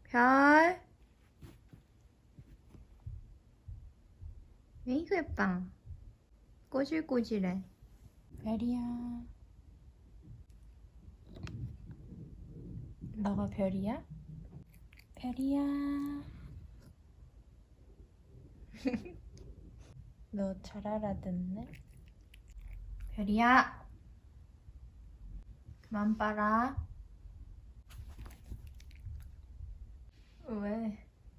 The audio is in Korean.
별. 에이구 예뻐. 꼬질꼬질해. 별이야. 너가 별이야? 별이야. 너 잘 알아듣네. 별이야. 그만 빨아. 왜?